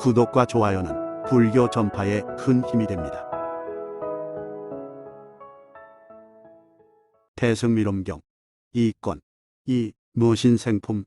구독과 좋아요는 불교 전파에 큰 힘이 됩니다. 대승미롬경 2권 무신생품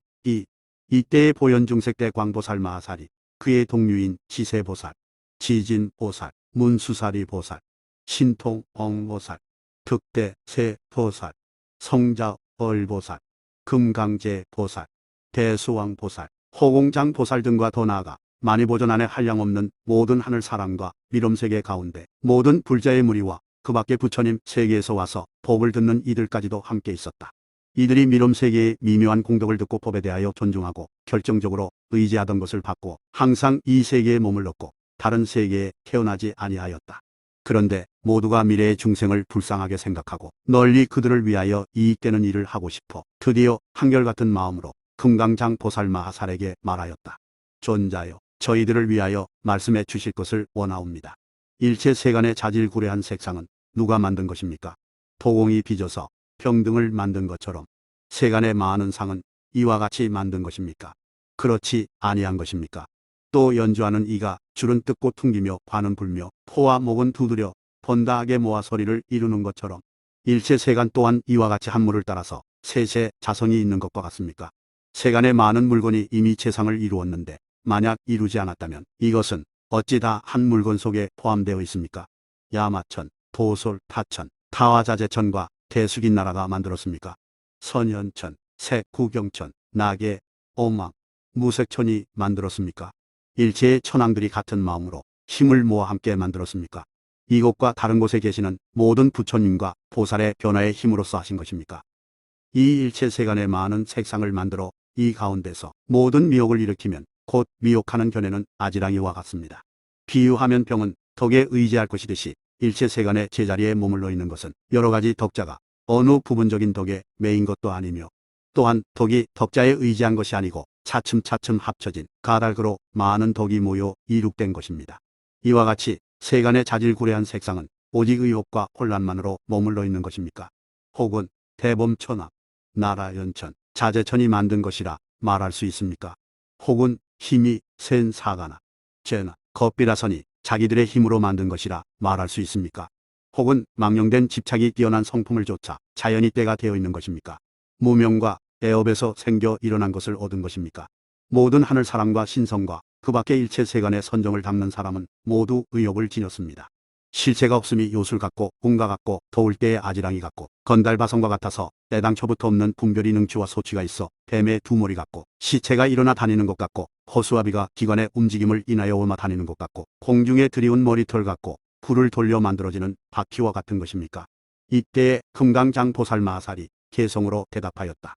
이때의 보현중색대 광보살 마하살이 그의 동류인 지세보살, 지진보살, 문수사리보살, 신통엉보살, 득대세보살, 성자얼보살, 금강제보살, 대수왕보살, 호공장보살 등과 더 나아가 만이보전 안에 한량없는 모든 하늘 사람과 미롬세계 가운데 모든 불자의 무리와 그 밖에 부처님 세계에서 와서 법을 듣는 이들까지도 함께 있었다. 이들이 미롬세계의 미묘한 공덕을 듣고 법에 대하여 존중하고 결정적으로 의지하던 것을 받고 항상 이 세계에 몸을 넣고 다른 세계에 태어나지 아니하였다. 그런데 모두가 미래의 중생을 불쌍하게 생각하고 널리 그들을 위하여 이익되는 일을 하고 싶어 드디어 한결같은 마음으로 금강장 보살 마하살에게 말하였다. 존자여, 저희들을 위하여 말씀해 주실 것을 원하옵니다. 일체 세간의 자질구레한 색상은 누가 만든 것입니까? 도공이 빚어서 평등을 만든 것처럼 세간의 많은 상은 이와 같이 만든 것입니까? 그렇지 아니한 것입니까? 또 연주하는 이가 줄은 뜯고 퉁기며 관은 불며 포와 목은 두드려 번다하게 모아 소리를 이루는 것처럼 일체 세간 또한 이와 같이 한물을 따라서 세세 자성이 있는 것과 같습니까? 세간의 많은 물건이 이미 재상을 이루었는데 만약 이루지 않았다면 이것은 어찌 다 한 물건 속에 포함되어 있습니까? 야마천, 도솔, 타천, 타화자재천과 대숙인 나라가 만들었습니까? 선현천, 색구경천, 나계, 오망, 무색천이 만들었습니까? 일체의 천왕들이 같은 마음으로 힘을 모아 함께 만들었습니까? 이곳과 다른 곳에 계시는 모든 부처님과 보살의 변화의 힘으로써 하신 것입니까? 이 일체 세간의 많은 색상을 만들어 이 가운데서 모든 미혹을 일으키면 곧 미혹하는 견해는 아지랑이와 같습니다. 비유하면 병은 덕에 의지할 것이듯이 일체 세간의 제자리에 머물러 있는 것은 여러 가지 덕자가 어느 부분적인 덕에 매인 것도 아니며 또한 덕이 덕자에 의지한 것이 아니고 차츰차츰 합쳐진 가닥으로 많은 덕이 모여 이룩된 것입니다. 이와 같이 세간의 자질구레한 색상은 오직 의혹과 혼란만으로 머물러 있는 것입니까? 혹은 대범천왕, 나라연천, 자재천이 만든 것이라 말할 수 있습니까? 혹은 힘이 센 사가나, 죄나, 겁비라선이 자기들의 힘으로 만든 것이라 말할 수 있습니까? 혹은 망령된 집착이 뛰어난 성품을 쫓아 자연이 때가 되어 있는 것입니까? 무명과 애업에서 생겨 일어난 것을 얻은 것입니까? 모든 하늘 사람과 신성과 그 밖의 일체 세간의 선정을 담는 사람은 모두 의욕을 지녔습니다. 실체가 없음이 요술 같고 궁과 같고 더울 때의 아지랑이 같고 건달바성과 같아서 애당초부터 없는 분별이 능치와 소치가 있어 뱀의 두 머리 같고 시체가 일어나 다니는 것 같고 허수아비가 기관의 움직임을 인하여 오마 다니는 것 같고 공중에 드리운 머리털 같고 불을 돌려 만들어지는 바퀴와 같은 것입니까? 이때에 금강장 보살 마하살이 개성으로 대답하였다.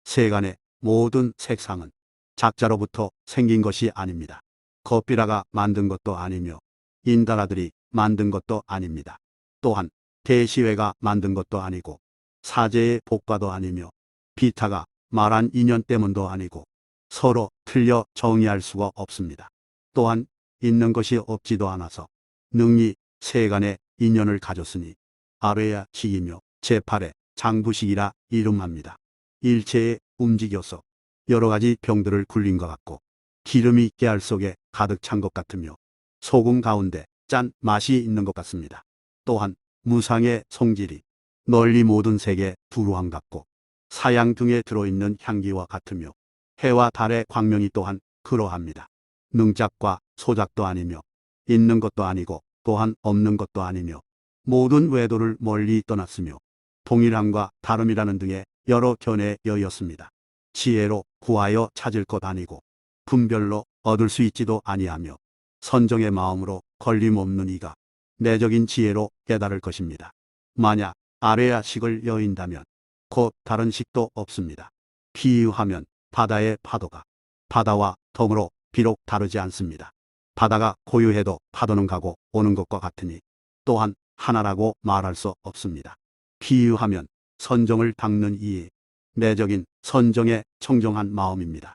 세간의 모든 색상은 작자로부터 생긴 것이 아닙니다. 겁비라가 만든 것도 아니며 인다라들이 만든 것도 아닙니다. 또한 대시회가 만든 것도 아니고 사제의 복과도 아니며 비타가 말한 인연 때문도 아니고 서로 틀려 정의할 수가 없습니다. 또한 있는 것이 없지도 않아서 능히 세간의 인연을 가졌으니 아뢰야 식이며 제8의 장부식이라 이름합니다. 일체에 움직여서 여러 가지 병들을 굴린 것 같고 기름이 깨알 속에 가득 찬 것 같으며 소금 가운데 짠 맛이 있는 것 같습니다. 또한 무상의 성질이 널리 모든 세계 두루함 같고 사양 등에 들어있는 향기와 같으며 해와 달의 광명이 또한 그러합니다. 능작과 소작도 아니며 있는 것도 아니고 또한 없는 것도 아니며 모든 외도를 멀리 떠났으며 동일함과 다름이라는 등의 여러 견해에 여였습니다. 지혜로 구하여 찾을 것 아니고 분별로 얻을 수 있지도 아니하며 선정의 마음으로 걸림없는 이가 내적인 지혜로 깨달을 것입니다. 만약 아뢰야 식을 여인다면 곧 다른 식도 없습니다. 비유하면 바다의 파도가 바다와 덤으로 비록 다르지 않습니다. 바다가 고유해도 파도는 가고 오는 것과 같으니 또한 하나라고 말할 수 없습니다. 비유하면 선정을 닦는 이의 내적인 선정에 청정한 마음입니다.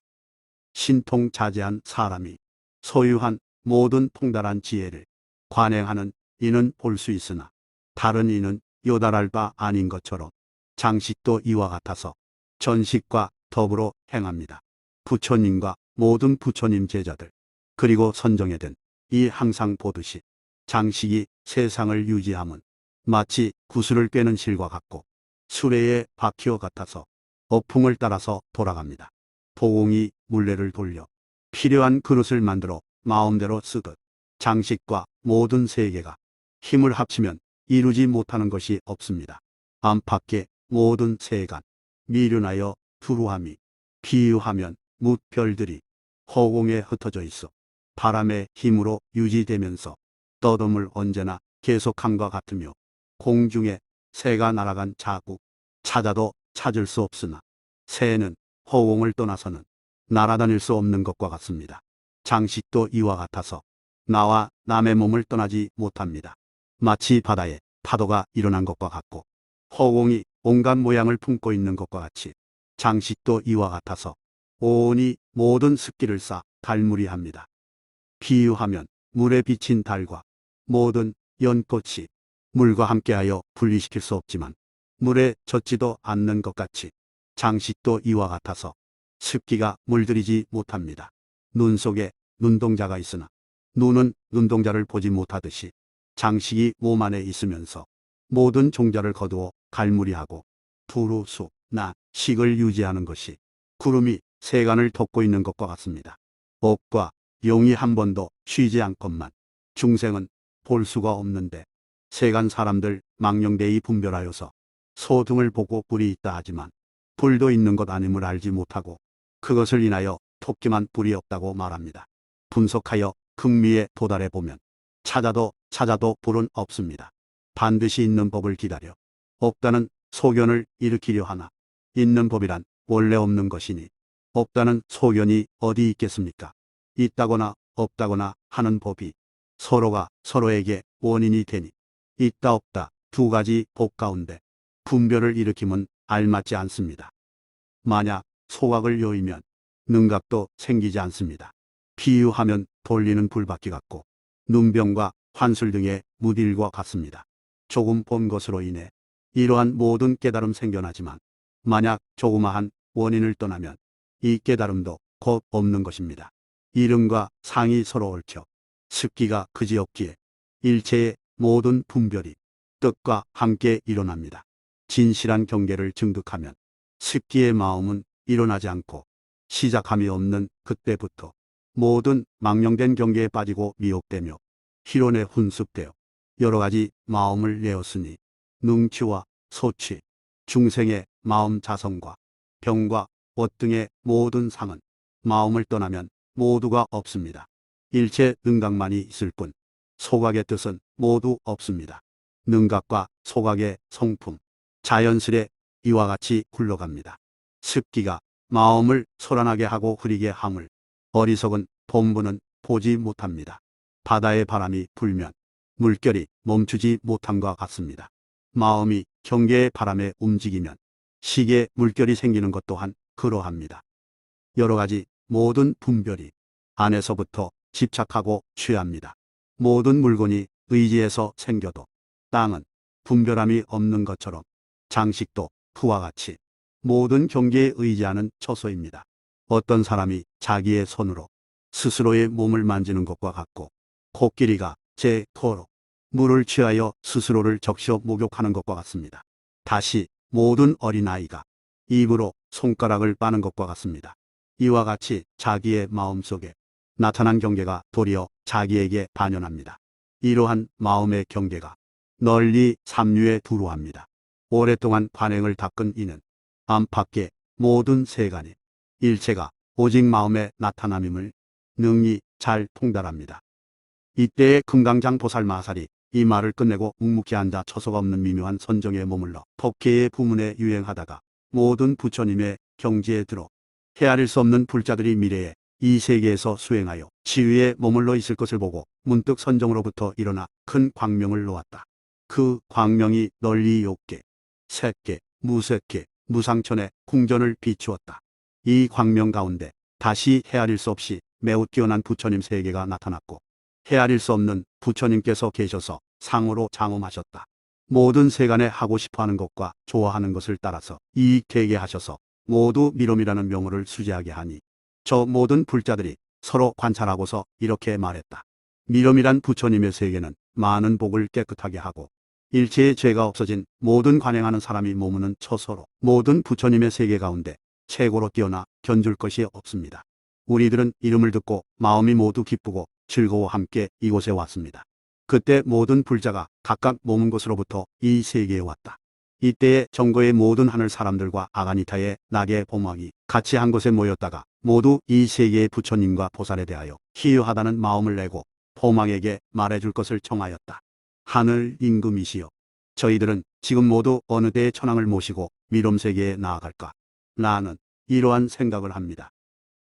신통자제한 사람이 소유한 모든 통달한 지혜를 관행하는 이는 볼 수 있으나 다른 이는 요달할 바 아닌 것처럼 장식도 이와 같아서 전식과 더불어 행합니다. 부처님과 모든 부처님 제자들 그리고 선정에 든 이 항상 보듯이 장식이 세상을 유지함은 마치 구슬을 꿰는 실과 같고 수레의 바퀴와 같아서 어풍을 따라서 돌아갑니다. 포공이 물레를 돌려 필요한 그릇을 만들어 마음대로 쓰듯 장식과 모든 세계가 힘을 합치면 이루지 못하는 것이 없습니다. 안팎의 모든 세간 미련하여 두루함이 비유하면 뭇별들이 허공에 흩어져 있어 바람의 힘으로 유지되면서 떠듬을 언제나 계속함과 같으며 공중에 새가 날아간 자국 찾아도 찾을 수 없으나 새는 허공을 떠나서는 날아다닐 수 없는 것과 같습니다. 장식도 이와 같아서 나와 남의 몸을 떠나지 못합니다. 마치 바다에 파도가 일어난 것과 같고 허공이 온갖 모양을 품고 있는 것과 같이 장식도 이와 같아서 온이 모든 습기를 쌓아 달무리합니다. 비유하면 물에 비친 달과 모든 연꽃이 물과 함께하여 분리시킬 수 없지만 물에 젖지도 않는 것 같이 장식도 이와 같아서 습기가 물들이지 못합니다. 눈 속에 눈동자가 있으나 눈은 눈동자를 보지 못하듯이 장식이 몸 안에 있으면서 모든 종자를 거두어 갈무리하고 두루, 수, 나, 식을 유지하는 것이 구름이 세간을 덮고 있는 것과 같습니다. 업과 용이 한 번도 쉬지 않건만 중생은 볼 수가 없는데 세간 사람들 망령되이 분별하여서 소등을 보고 불이 있다 하지만 불도 있는 것 아님을 알지 못하고 그것을 인하여 토끼만 불이 없다고 말합니다. 분석하여 극미에 도달해 보면 찾아도 불은 없습니다. 반드시 있는 법을 기다려 없다는 소견을 일으키려 하나 있는 법이란 원래 없는 것이니 없다는 소견이 어디 있겠습니까? 있다거나 없다거나 하는 법이 서로가 서로에게 원인이 되니 있다 없다 두 가지 법 가운데 분별을 일으키면 알맞지 않습니다. 만약 소각을 요이면 능각도 생기지 않습니다. 비유하면 돌리는 불바퀴 같고 눈병과 환술 등의 무딜과 같습니다. 조금 본 것으로 인해 이러한 모든 깨달음 생겨나지만 만약 조그마한 원인을 떠나면 이 깨달음도 곧 없는 것입니다. 이름과 상이 서로 얽혀 습기가 그지없기에 일체의 모든 분별이 뜻과 함께 일어납니다. 진실한 경계를 증득하면 습기의 마음은 일어나지 않고 시작함이 없는 그때부터 모든 망령된 경계에 빠지고 미혹되며 희론에 훈습되어 여러 가지 마음을 내었으니 능취와 소취, 중생의 마음 자성과 병과 옷 등의 모든 상은 마음을 떠나면 모두가 없습니다. 일체 능각만이 있을 뿐 소각의 뜻은 모두 없습니다. 능각과 소각의 성품, 자연스레 이와 같이 굴러갑니다. 습기가 마음을 소란하게 하고 흐리게 함을 어리석은 본부는 보지 못합니다. 바다의 바람이 불면 물결이 멈추지 못함과 같습니다. 마음이 경계의 바람에 움직이면 시계 물결이 생기는 것 또한 그러합니다. 여러 가지 모든 분별이 안에서부터 집착하고 취합니다. 모든 물건이 의지에서 생겨도 땅은 분별함이 없는 것처럼 장식도 그와 같이 모든 경계에 의지하는 처소입니다. 어떤 사람이 자기의 손으로 스스로의 몸을 만지는 것과 같고 코끼리가 제 코로 물을 취하여 스스로를 적셔 목욕하는 것과 같습니다. 다시 모든 어린아이가 입으로 손가락을 빠는 것과 같습니다. 이와 같이 자기의 마음속에 나타난 경계가 도리어 자기에게 반연합니다. 이러한 마음의 경계가 널리 삼류에 두루합니다. 오랫동안 관행을 닦은 이는 안팎의 모든 세간이 일체가 오직 마음의 나타남임을 능히 잘 통달합니다. 이때의 금강장 보살 마살이 이 말을 끝내고 묵묵히 앉아 처소가 없는 미묘한 선정에 머물러 법계의 부문에 유행하다가 모든 부처님의 경지에 들어 헤아릴 수 없는 불자들이 미래에 이 세계에서 수행하여 지위에 머물러 있을 것을 보고 문득 선정으로부터 일어나 큰 광명을 놓았다. 그 광명이 널리 욕계, 색계, 무색계, 무상천의 궁전을 비추었다. 이 광명 가운데 다시 헤아릴 수 없이 매우 뛰어난 부처님 세계가 나타났고 헤아릴 수 없는 부처님께서 계셔서 상으로 장엄하셨다. 모든 세간에 하고 싶어하는 것과 좋아하는 것을 따라서 이익되게 하셔서 모두 미롬이라는 명호를 수제하게 하니 저 모든 불자들이 서로 관찰하고서 이렇게 말했다. 미럼이란 부처님의 세계는 많은 복을 깨끗하게 하고 일체의 죄가 없어진 모든 관행하는 사람이 머무는 처소로 모든 부처님의 세계 가운데 최고로 뛰어나 견줄 것이 없습니다. 우리들은 이름을 듣고 마음이 모두 기쁘고 즐거워 함께 이곳에 왔습니다. 그때 모든 불자가 각각 머문 곳으로부터 이 세계에 왔다. 이때에 정거의 모든 하늘 사람들과 아가니타의 나게 보막이 같이 한 곳에 모였다가 모두 이 세계의 부처님과 보살에 대하여 희유하다는 마음을 내고 보막에게 말해줄 것을 청하였다. 하늘 임금이시여, 저희들은 지금 모두 어느 때의 천황을 모시고 미럼세계에 나아갈까? 나는 이러한 생각을 합니다.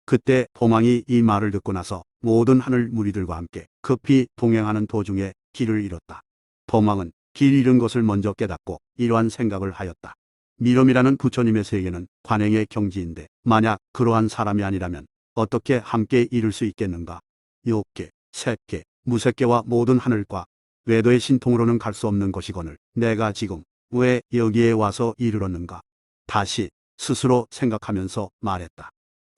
그때 보망이 이 말을 듣고 나서 모든 하늘 무리들과 함께 급히 동행하는 도중에 길을 잃었다. 보망은 길 잃은 것을 먼저 깨닫고 이러한 생각을 하였다. 미럼이라는 부처님의 세계는 관행의 경지인데 만약 그러한 사람이 아니라면 어떻게 함께 이룰 수 있겠는가? 욕계, 색계, 무색계와 모든 하늘과 외도의 신통으로는 갈 수 없는 것이거늘 내가 지금 왜 여기에 와서 이르렀는가? 다시 스스로 생각하면서 말했다.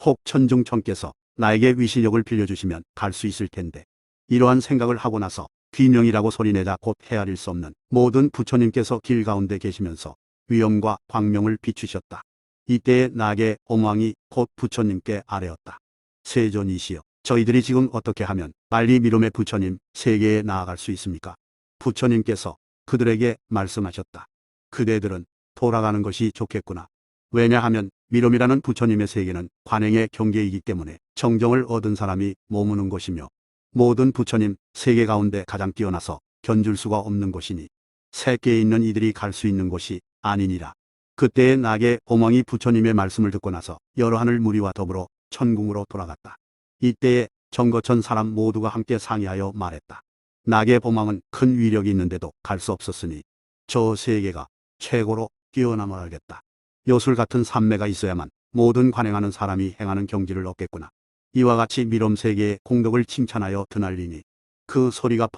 혹 천중천께서 나에게 위실력을 빌려주시면 갈 수 있을 텐데. 이러한 생각을 하고 나서 귀명이라고 소리내자 곧 헤아릴 수 없는 모든 부처님께서 길 가운데 계시면서 위엄과 광명을 비추셨다. 이때에 나게 오망이 곧 부처님께 아뢰었다. 세존이시여, 저희들이 지금 어떻게 하면 빨리 미롬의 부처님 세계에 나아갈 수 있습니까? 부처님께서 그들에게 말씀하셨다. 그대들은 돌아가는 것이 좋겠구나. 왜냐하면 미롬이라는 부처님의 세계는 관행의 경계이기 때문에 정정을 얻은 사람이 머무는 곳이며 모든 부처님 세계 가운데 가장 뛰어나서 견줄 수가 없는 곳이니 세계에 있는 이들이 갈 수 있는 곳이 아니니라. 그때의 나게 오망이 부처님의 말씀을 듣고 나서 여러 하늘 무리와 더불어 천궁으로 돌아갔다. 이때에 정거천 사람 모두가 함께 상의하여 말했다. 나게 보망은 큰 위력이 있는데도 갈 수 없었으니 저 세계가 최고로 뛰어남아야겠다. 요술 같은 삼매가 있어야만 모든 관행하는 사람이 행하는 경지를 얻겠구나. 이와 같이 미럼 세계의 공덕을 칭찬하여 드날리니 그 소리가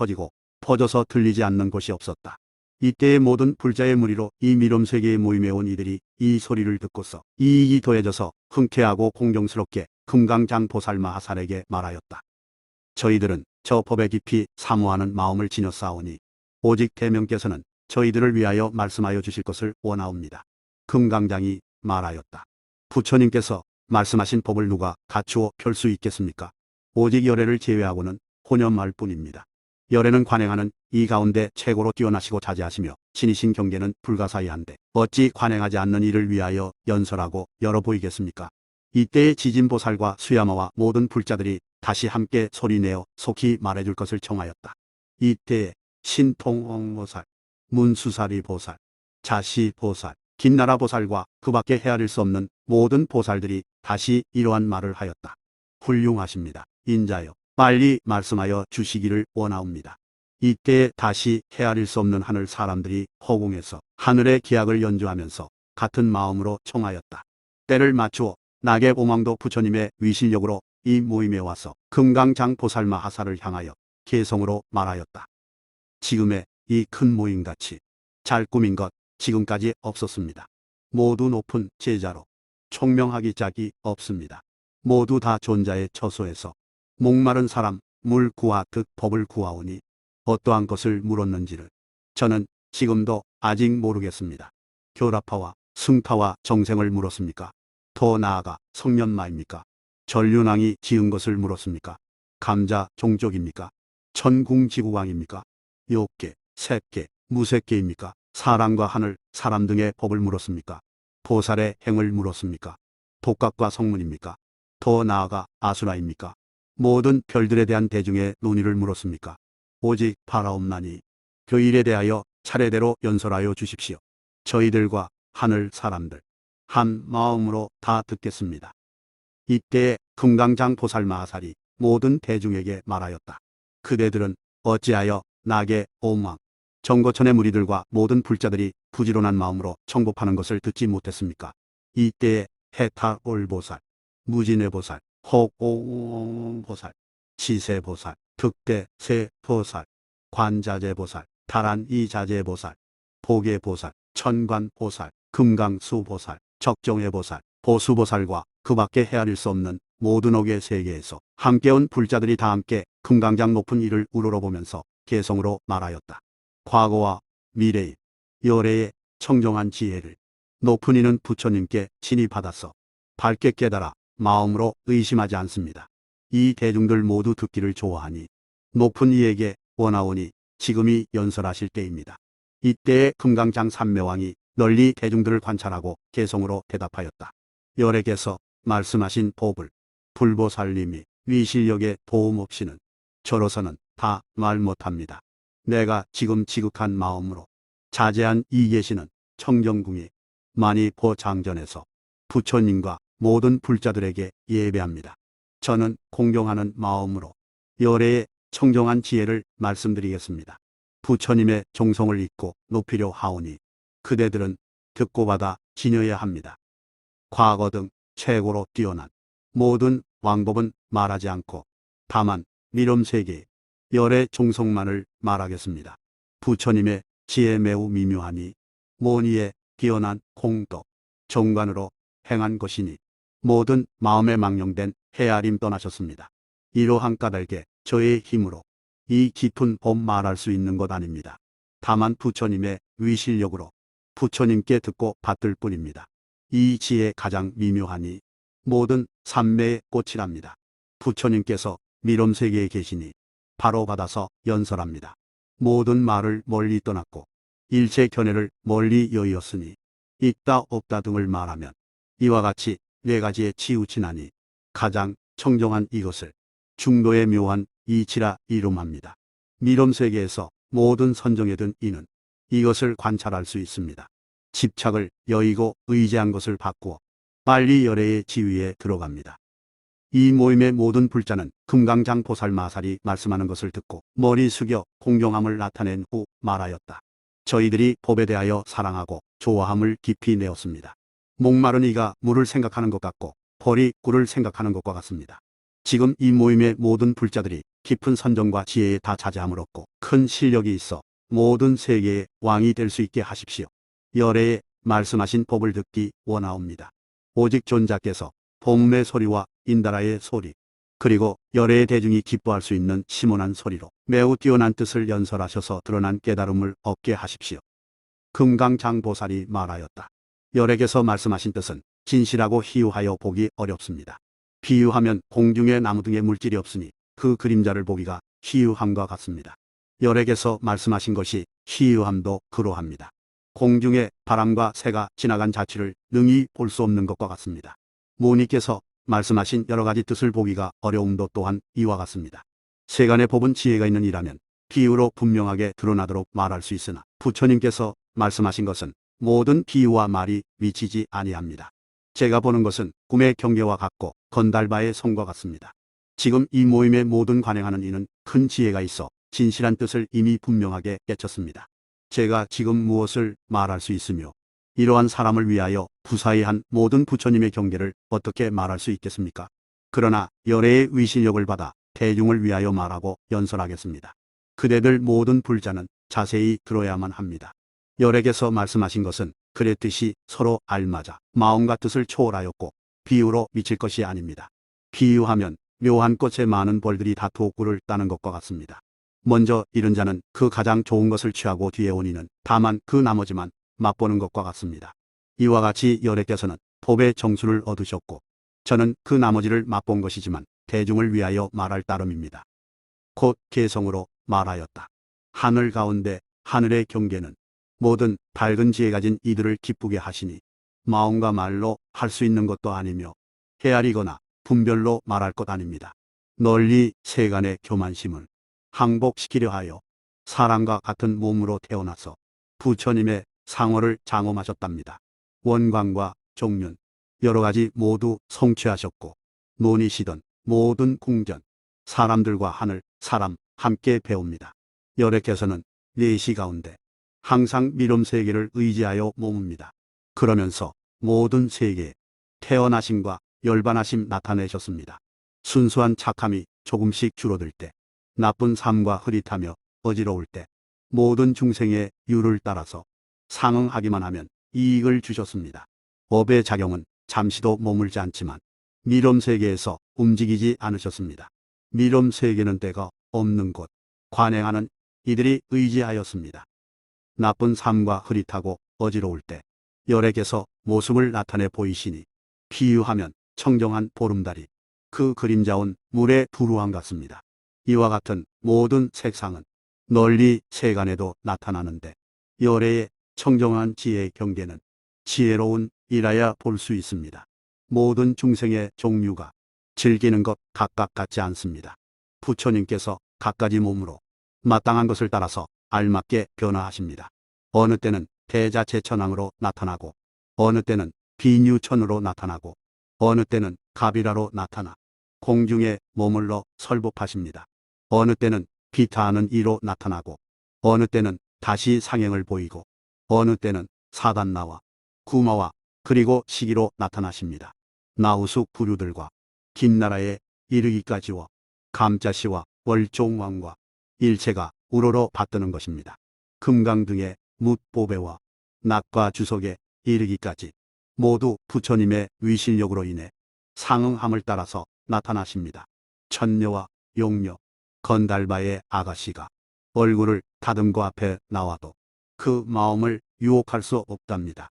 퍼져서 들리지 않는 곳이 없었다. 이때의 모든 불자의 무리로 이 미럼 세계에 모임해 온 이들이 이 소리를 듣고서 이익이 더해져서 흔쾌하고 공경스럽게 금강장 보살 마하살에게 말하였다. 저희들은 저 법에 깊이 사모하는 마음을 지녔사오니 오직 대명께서는 저희들을 위하여 말씀하여 주실 것을 원하옵니다. 금강장이 말하였다. 부처님께서 말씀하신 법을 누가 갖추어 펼 수 있겠습니까? 오직 열애를 제외하고는 혼연말 뿐입니다. 열애는 관행하는 이 가운데 최고로 뛰어나시고 자제하시며 신이신 경계는 불가사의한데 어찌 관행하지 않는 이를 위하여 연설하고 열어 보이겠습니까? 이때의 지진보살과 수야마와 모든 불자들이 다시 함께 소리내어 속히 말해줄 것을 청하였다. 이때에 신통홍보살, 문수사리 보살, 자시보살, 김나라 보살과 그 밖에 헤아릴 수 없는 모든 보살들이 다시 이러한 말을 하였다. 훌륭하십니다. 인자여, 빨리 말씀하여 주시기를 원하옵니다. 이때에 다시 헤아릴 수 없는 하늘 사람들이 허공에서 하늘의 기악을 연주하면서 같은 마음으로 청하였다. 때를 맞추어 나게 오망도 부처님의 위실력으로 이 모임에 와서 금강장 보살마 하사를 향하여 개성으로 말하였다. 지금의 이 큰 모임같이 잘 꾸민 것 지금까지 없었습니다. 모두 높은 제자로 총명하기 짝이 없습니다. 모두 다 존자의 처소에서 목마른 사람 물 구하듯 법을 구하오니 어떠한 것을 물었는지를 저는 지금도 아직 모르겠습니다. 교라파와 승타와 정생을 물었습니까? 더 나아가 성년마입니까? 전륜왕이 지은 것을 물었습니까? 감자 종족입니까? 천궁지구왕입니까? 욕계, 색계, 무색계입니까? 사람과 하늘, 사람 등의 법을 물었습니까? 보살의 행을 물었습니까? 독각과 성문입니까? 더 나아가 아수라입니까? 모든 별들에 대한 대중의 논의를 물었습니까? 오직 바라옵나니 그 일에 대하여 차례대로 연설하여 주십시오. 저희들과 하늘 사람들 한 마음으로 다 듣겠습니다. 이때에 금강장 보살 마하살이 모든 대중에게 말하였다. 그대들은 어찌하여 나게 오망 정거천의 무리들과 모든 불자들이 부지런한 마음으로 청법하는 것을 듣지 못했습니까? 이때에 해타올보살, 무진회보살, 혹오보살, 지세보살, 득대세보살, 관자재보살, 다란이자재보살, 보계보살, 천관보살, 금강수보살, 적정회보살, 보수보살과 그 밖에 헤아릴 수 없는 모든 억의 세계에서 함께 온 불자들이 다 함께 금강장 높은 이를 우러러보면서 개성으로 말하였다. 과거와 미래의 열애의 청정한 지혜를 높은 이는 부처님께 친히 받아서 밝게 깨달아 마음으로 의심하지 않습니다. 이 대중들 모두 듣기를 좋아하니 높은 이에게 원하오니 지금이 연설하실 때입니다. 이때에 금강장 삼매왕이 널리 대중들을 관찰하고 개성으로 대답하였다. 열애께서 말씀하신 법을 불보살님이 위실력의 도움 없이는 저로서는 다 말 못합니다. 내가 지금 지극한 마음으로 자제한 이 계시는 청정궁이 만이 보장전에서 부처님과 모든 불자들에게 예배합니다. 저는 공경하는 마음으로 열애의 청정한 지혜를 말씀드리겠습니다. 부처님의 종성을 잇고 높이려 하오니 그대들은 듣고 받아 지녀야 합니다. 과거 등 최고로 뛰어난 모든 왕법은 말하지 않고 다만 미럼세계의 열의 종성만을 말하겠습니다. 부처님의 지혜 매우 미묘하니 모니의 뛰어난 공덕 정관으로 행한 것이니 모든 마음에 망령된 헤아림 떠나셨습니다. 이러한 까닭에 저의 힘으로 이 깊은 법 말할 수 있는 것 아닙니다. 다만 부처님의 위실력으로 부처님께 듣고 받들 뿐입니다. 이 지혜 가장 미묘하니 모든 삼매의 꽃이랍니다. 부처님께서 미럼세계에 계시니 바로 받아서 연설합니다. 모든 말을 멀리 떠났고 일체 견해를 멀리 여의었으니 있다 없다 등을 말하면 이와 같이 네 가지에 치우치나니 가장 청정한 이것을 중도의 묘한 이치라 이름합니다. 미럼세계에서 모든 선정에 든 이는 이것을 관찰할 수 있습니다. 집착을 여의고 의지한 것을 바꾸어 빨리 열애의 지위에 들어갑니다. 이 모임의 모든 불자는 금강장 보살마살이 말씀하는 것을 듣고 머리 숙여 공경함을 나타낸 후 말하였다. 저희들이 법에 대하여 사랑하고 좋아함을 깊이 내었습니다. 목마른 이가 물을 생각하는 것 같고 벌이 꿀을 생각하는 것과 같습니다. 지금 이 모임의 모든 불자들이 깊은 선정과 지혜에 다 자제함을 얻고 큰 실력이 있어 모든 세계의 왕이 될 수 있게 하십시오. 열애에 말씀하신 법을 듣기 원하옵니다. 오직 존자께서 법문의 소리와 인다라의 소리 그리고 열애의 대중이 기뻐할 수 있는 심온한 소리로 매우 뛰어난 뜻을 연설하셔서 드러난 깨달음을 얻게 하십시오. 금강장보살이 말하였다. 열애께서 말씀하신 뜻은 진실하고 희유하여 보기 어렵습니다. 비유하면 공중에 나무 등의 물질이 없으니 그 그림자를 보기가 희유함과 같습니다. 열애께서 말씀하신 것이 희유함도 그러합니다. 공중에 바람과 새가 지나간 자취를 능히 볼 수 없는 것과 같습니다. 모니께서 말씀하신 여러 가지 뜻을 보기가 어려움도 또한 이와 같습니다. 세간의 법은 지혜가 있는 이라면 비유로 분명하게 드러나도록 말할 수 있으나 부처님께서 말씀하신 것은 모든 비유와 말이 미치지 아니합니다. 제가 보는 것은 꿈의 경계와 같고 건달바의 성과 같습니다. 지금 이 모임에 모든 관행하는 이는 큰 지혜가 있어 진실한 뜻을 이미 분명하게 깨쳤습니다. 제가 지금 무엇을 말할 수 있으며 이러한 사람을 위하여 부사히 한 모든 부처님의 경계를 어떻게 말할 수 있겠습니까? 그러나 열애의 위실력을 받아 대중을 위하여 말하고 연설하겠습니다. 그대들 모든 불자는 자세히 들어야만 합니다. 열애께서 말씀하신 것은 그랬듯이 서로 알맞아 마음과 뜻을 초월하였고 비유로 미칠 것이 아닙니다. 비유하면 묘한 꽃에 많은 벌들이 다투어 꿀을 따는 것과 같습니다. 먼저 잃은 자는 그 가장 좋은 것을 취하고 뒤에 온 이는 다만 그 나머지만 맛보는 것과 같습니다. 이와 같이 열애께서는 법의 정수를 얻으셨고 저는 그 나머지를 맛본 것이지만 대중을 위하여 말할 따름입니다. 곧 개성으로 말하였다. 하늘 가운데 하늘의 경계는 모든 밝은 지혜 가진 이들을 기쁘게 하시니 마음과 말로 할 수 있는 것도 아니며 헤아리거나 분별로 말할 것 아닙니다. 널리 세간의 교만심을 항복시키려 하여 사람과 같은 몸으로 태어나서 부처님의 상어를 장엄하셨답니다. 원광과 종륜 여러 가지 모두 성취하셨고 논이시던 모든 궁전 사람들과 하늘 사람 함께 배웁니다. 열애께서는 내시 가운데 항상 미름세계를 의지하여 머뭅니다. 그러면서 모든 세계에 태어나심과 열반하심 나타내셨습니다. 순수한 착함이 조금씩 줄어들 때 나쁜 삶과 흐릿하며 어지러울 때 모든 중생의 유를 따라서 상응하기만 하면 이익을 주셨습니다. 법의 작용은 잠시도 머물지 않지만 미럼 세계에서 움직이지 않으셨습니다. 미럼 세계는 때가 없는 곳, 관행하는 이들이 의지하였습니다. 나쁜 삶과 흐릿하고 어지러울 때 열에게서 모습을 나타내 보이시니 비유하면 청정한 보름달이 그 그림자온 물의 두루함 같습니다. 이와 같은 모든 색상은 널리 세간에도 나타나는데 열애의 청정한 지혜의 경계는 지혜로운 이라야 볼 수 있습니다. 모든 중생의 종류가 즐기는 것 각각 같지 않습니다. 부처님께서 갖가지 몸으로 마땅한 것을 따라서 알맞게 변화하십니다. 어느 때는 대자체천왕으로 나타나고 어느 때는 비뉴천으로 나타나고 어느 때는 가비라로 나타나 공중에 머물러 설법하십니다. 어느 때는 비타하는 이로 나타나고 어느 때는 다시 상행을 보이고 어느 때는 사단나와 구마와 그리고 시기로 나타나십니다. 나우숙 부류들과 김나라에 이르기까지와 감자시와 월종왕과 일체가 우러러 받드는 것입니다. 금강 등의 묻보배와 낙과 주석에 이르기까지 모두 부처님의 위실력으로 인해 상응함을 따라서 나타나십니다. 천녀와 용녀, 건달바의 아가씨가 얼굴을 다듬고 앞에 나와도 그 마음을 유혹할 수 없답니다.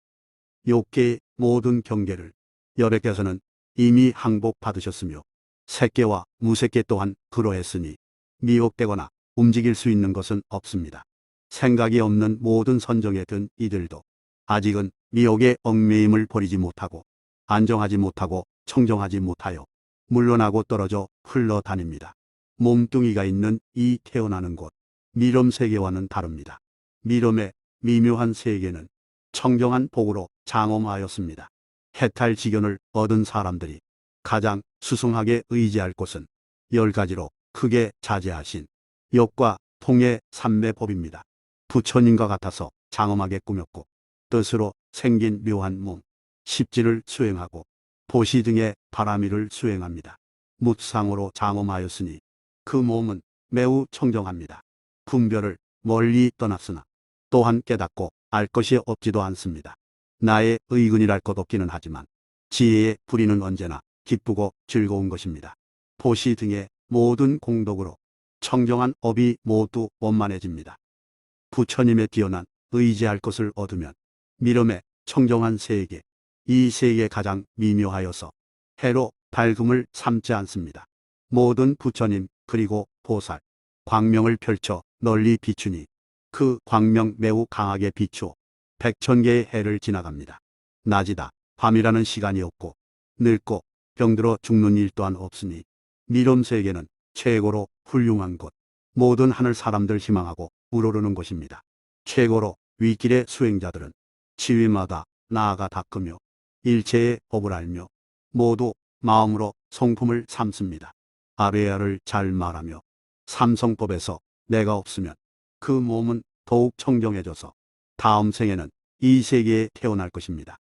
욕계의 모든 경계를 열애께서는 이미 항복받으셨으며 색계와 무색계 또한 그러했으니 미혹되거나 움직일 수 있는 것은 없습니다. 생각이 없는 모든 선정에 든 이들도 아직은 미혹의 얽매임을 버리지 못하고 안정하지 못하고 청정하지 못하여 물러나고 떨어져 흘러다닙니다. 몸뚱이가 있는 이 태어나는 곳 미럼 세계와는 다릅니다. 미럼의 미묘한 세계는 청정한 복으로 장엄하였습니다. 해탈지견을 얻은 사람들이 가장 수승하게 의지할 곳은 10가지로 크게 자제하신 역과 통의 삼매법입니다. 부처님과 같아서 장엄하게 꾸몄고 뜻으로 생긴 묘한 몸, 십지를 수행하고 보시 등의 바라미를 수행합니다. 묻상으로 장엄하였으니 그 몸은 매우 청정합니다. 분별을 멀리 떠났으나 또한 깨닫고 알 것이 없지도 않습니다. 나의 의근이랄 것 없기는 하지만 지혜의 불의는 언제나 기쁘고 즐거운 것입니다. 보시 등의 모든 공덕으로 청정한 업이 모두 원만해집니다. 부처님의 뛰어난 의지할 것을 얻으면 미름의 청정한 세계, 이 세계에 가장 미묘하여서 해로 밝음을 삼지 않습니다. 모든 부처님 그리고 보살, 광명을 펼쳐 널리 비추니 그 광명 매우 강하게 비추어 100,000개의 해를 지나갑니다. 낮이다 밤이라는 시간이 없고 늙고 병들어 죽는 일 또한 없으니 미름 세계는 최고로 훌륭한 곳, 모든 하늘 사람들 희망하고 우러르는 곳입니다. 최고로 윗길의 수행자들은 지위마다 나아가 닦으며 일체의 법을 알며 모두 마음으로 성품을 삼습니다. 아베야를 잘 말하며 삼성법에서 내가 없으면 그 몸은 더욱 청정해져서 다음 생에는 이 세계에 태어날 것입니다.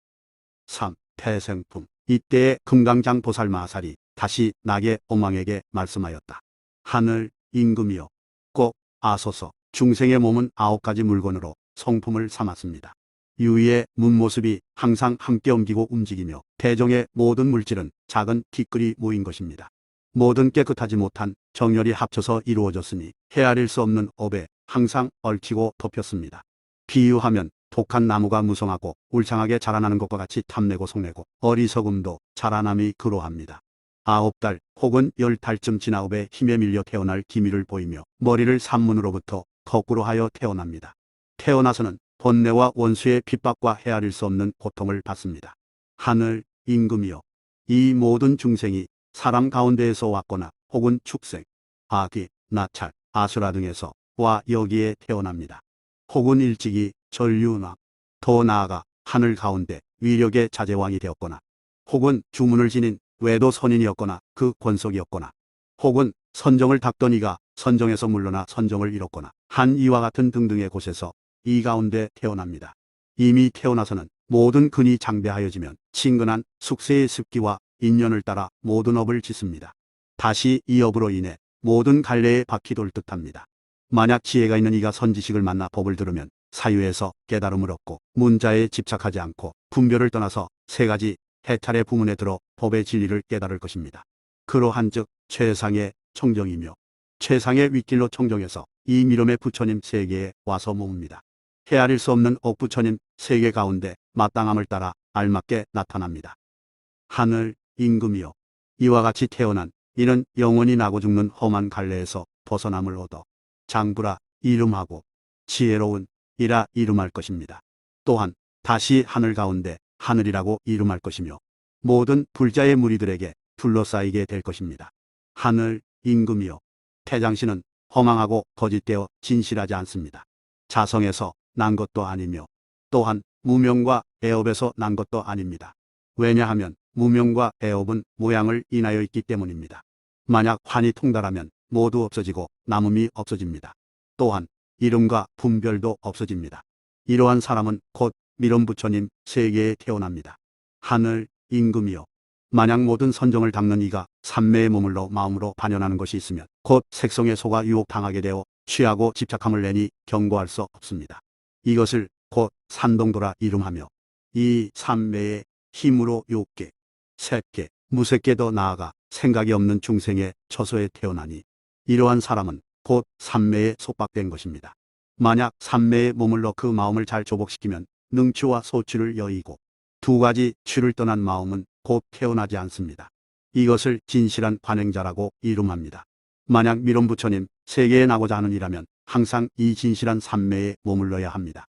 3. 태생품. 이때에 금강장 보살 마살이 다시 나게 엉왕에게 말씀하였다. 하늘 임금이여 꼭 아소서. 중생의 몸은 9가지 물건으로 성품을 삼았습니다. 유의의 문모습이 항상 함께 옮기고 움직이며 대종의 모든 물질은 작은 티끌이 모인 것입니다. 모든 깨끗하지 못한 정열이 합쳐서 이루어졌으니 헤아릴 수 없는 업에 항상 얽히고 덮였습니다. 비유하면 독한 나무가 무성하고 울창하게 자라나는 것과 같이 탐내고 속내고 어리석음도 자라남이 그러합니다. 9달 혹은 10달쯤 지나 업에 힘에 밀려 태어날 기미를 보이며 머리를 산문으로부터 거꾸로 하여 태어납니다. 태어나서는 번뇌와 원수의 핍박과 헤아릴 수 없는 고통을 받습니다. 하늘 임금이여 이 모든 중생이 사람 가운데에서 왔거나 혹은 축생, 아기, 나찰, 아수라 등에서 와 여기에 태어납니다. 혹은 일찍이 전류나 더 나아가 하늘 가운데 위력의 자제왕이 되었거나 혹은 주문을 지닌 외도 선인이었거나 그 권속이었거나 혹은 선정을 닦던 이가 선정에서 물러나 선정을 잃었거나 한 이와 같은 등등의 곳에서 이 가운데 태어납니다. 이미 태어나서는 모든 근이 장대하여지면 친근한 숙세의 습기와 인연을 따라 모든 업을 짓습니다. 다시 이 업으로 인해 모든 갈래에 바퀴 돌 듯합니다. 만약 지혜가 있는 이가 선지식을 만나 법을 들으면 사유에서 깨달음을 얻고 문자에 집착하지 않고 분별을 떠나서 3가지 해찰의 부문에 들어 법의 진리를 깨달을 것입니다. 그러한즉 최상의 청정이며 최상의 윗길로 청정해서 이 미름의 부처님 세계에 와서 모읍니다. 헤아릴 수 없는 옥부처님 세계 가운데 마땅함을 따라 알맞게 나타납니다. 하늘 임금이여, 이와 같이 태어난 이는 영원히 나고 죽는 험한 갈래에서 벗어남을 얻어 장부라 이름하고 지혜로운 이라 이름할 것입니다. 또한 다시 하늘 가운데 하늘이라고 이름할 것이며 모든 불자의 무리들에게 둘러싸이게 될 것입니다. 하늘 임금이여, 태장신은 허망하고 거짓되어 진실하지 않습니다. 자성에서 난 것도 아니며 또한 무명과 애업에서 난 것도 아닙니다. 왜냐하면 무명과 애업은 모양을 인하여 있기 때문입니다. 만약 환이 통달하면 모두 없어지고 남음이 없어집니다. 또한 이름과 분별도 없어집니다. 이러한 사람은 곧 미론부처님 세계에 태어납니다. 하늘 임금이여, 만약 모든 선정을 닦는 이가 삼매에 머물러 마음으로 반연하는 것이 있으면 곧 색성에 속아 유혹당하게 되어 취하고 집착함을 내니 경고할 수 없습니다. 이것을 곧 산동도라 이름하며 이 삼매의 힘으로 욕계, 색계, 무색계 더 나아가 생각이 없는 중생의 처소에 태어나니 이러한 사람은 곧 삼매에 속박된 것입니다. 만약 삼매에 머물러 그 마음을 잘 조복시키면 능취와 소취를 여의고 두 가지 취를 떠난 마음은 곧 태어나지 않습니다. 이것을 진실한 관행자라고 이름합니다. 만약 미론부처님 세계에 나고자 하는 이라면 항상 이 진실한 삼매에 머물러야 합니다.